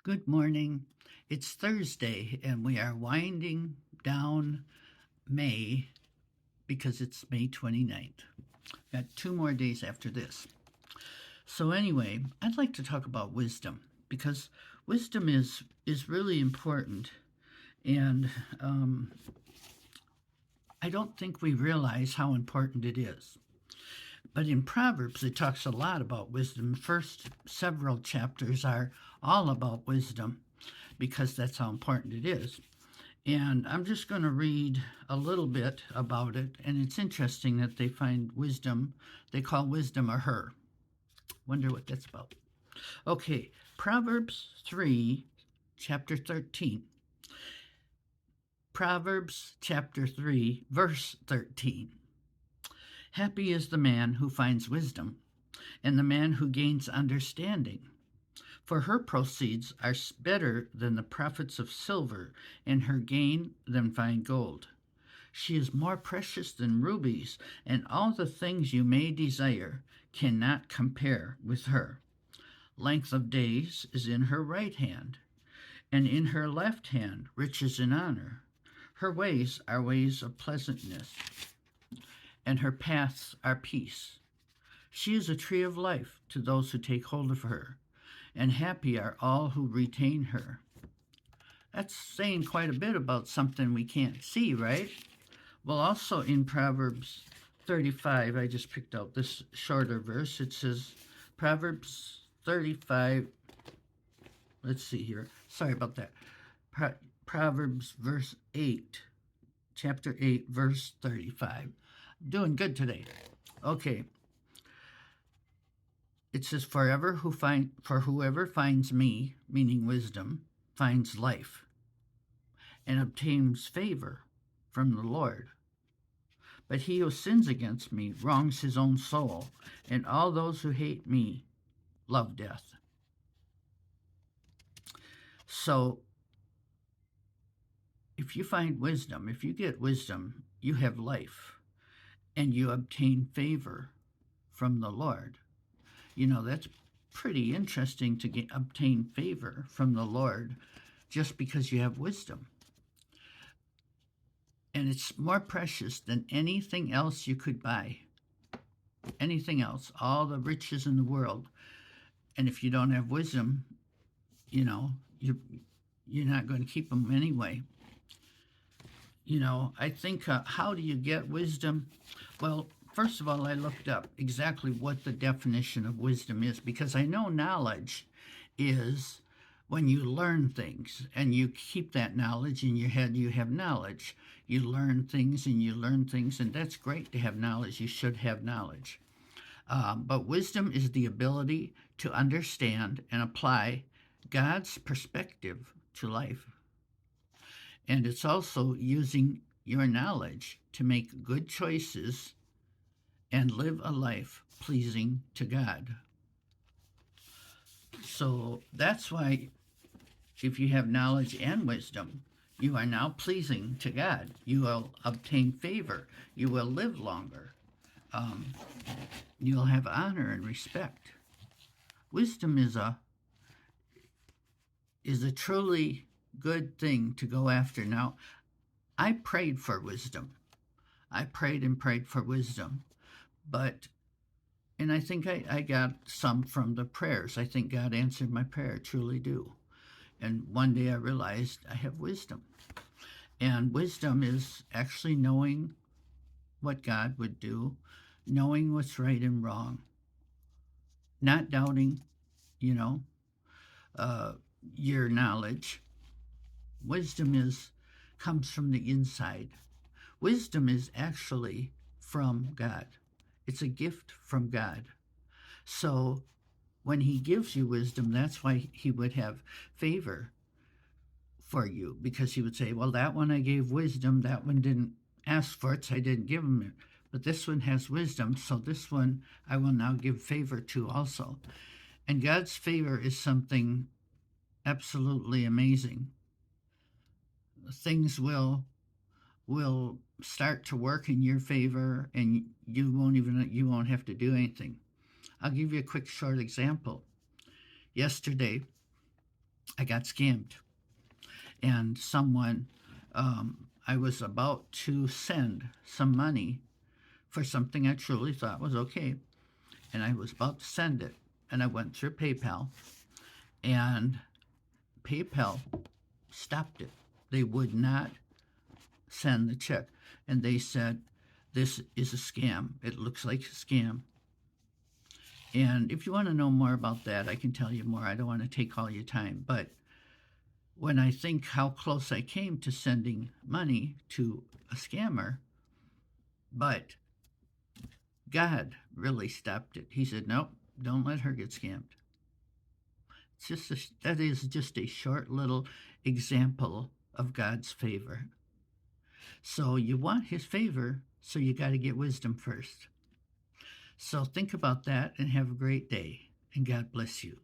Good morning. It's Thursday, and we are winding down May because it's May 29th. Got 2 more days after this. So, anyway, I'd like to talk about wisdom because wisdom is really important, and I don't think we realize how important it is. But in Proverbs, it talks a lot about wisdom. The first several chapters are all about wisdom because that's how important it is. And I'm just going to read a little bit about it. And it's interesting that they find wisdom, they call wisdom a her. Wonder what that's about. Okay, Proverbs 3, chapter 13. Proverbs chapter 3, verse 13. Happy is the man who finds wisdom, and the man who gains understanding. For her proceeds are better than the profits of silver, and her gain than fine gold. She is more precious than rubies, and all the things you may desire cannot compare with her. Length of days is in her right hand, and in her left hand riches and honor. Her ways are ways of pleasantness, and her paths are peace. She is a tree of life to those who take hold of her, and happy are all who retain her. That's saying quite a bit about something we can't see, right? Well, also in Proverbs 35, I just picked out this shorter verse. It says, Proverbs 35, let's see here. Sorry about that. Proverbs verse 8, chapter 8, verse 35. Doing good today. Okay. It says, for whoever finds me, meaning wisdom, finds life and obtains favor from the Lord. But he who sins against me wrongs his own soul, and all those who hate me love death. So, if you find wisdom, if you get wisdom, you have life, and you obtain favor from the Lord. You know, that's pretty interesting to obtain favor from the Lord just because you have wisdom. And it's more precious than anything else you could buy. Anything else, all the riches in the world. And if you don't have wisdom, you know, you're not going to keep them anyway. You know, I think, how do you get wisdom? Well, first of all, I looked up exactly what the definition of wisdom is, because I know knowledge is when you learn things and you keep that knowledge in your head. You have knowledge. You learn things and you learn things, and that's great to have knowledge. You should have knowledge. But wisdom is the ability to understand and apply God's perspective to life. And it's also using your knowledge to make good choices and live a life pleasing to God. So that's why, if you have knowledge and wisdom, you are now pleasing to God. You will obtain favor. You will live longer. You'll have honor and respect. Wisdom is a truly good thing to go after. Now, I prayed for wisdom. I prayed and prayed for wisdom, and I think I got some from the prayers. I think God answered my prayer, I truly do. And one day I realized I have wisdom. And wisdom is actually knowing what God would do, knowing what's right and wrong, not doubting, your knowledge. Wisdom comes from the inside. Wisdom is actually from God. It's a gift from God. So when he gives you wisdom, that's why he would have favor for you, because he would say, well, that one I gave wisdom, that one didn't ask for it, so I didn't give him it. But this one has wisdom, so this one I will now give favor to also. And God's favor is something absolutely amazing. Things will start to work in your favor, and you won't have to do anything. I'll give you a quick short example. Yesterday, I got scammed. And someone, I was about to send some money for something I truly thought was okay. And I was about to send it. And I went through PayPal, and PayPal stopped it. They would not send the check. And they said, this is a scam. It looks like a scam. And if you want to know more about that, I can tell you more. I don't want to take all your time. But when I think how close I came to sending money to a scammer, but God really stopped it. He said, nope, don't let her get scammed. That is just a short little example of God's favor. So you want his favor, so you got to get wisdom first. So think about that and have a great day, and God bless you.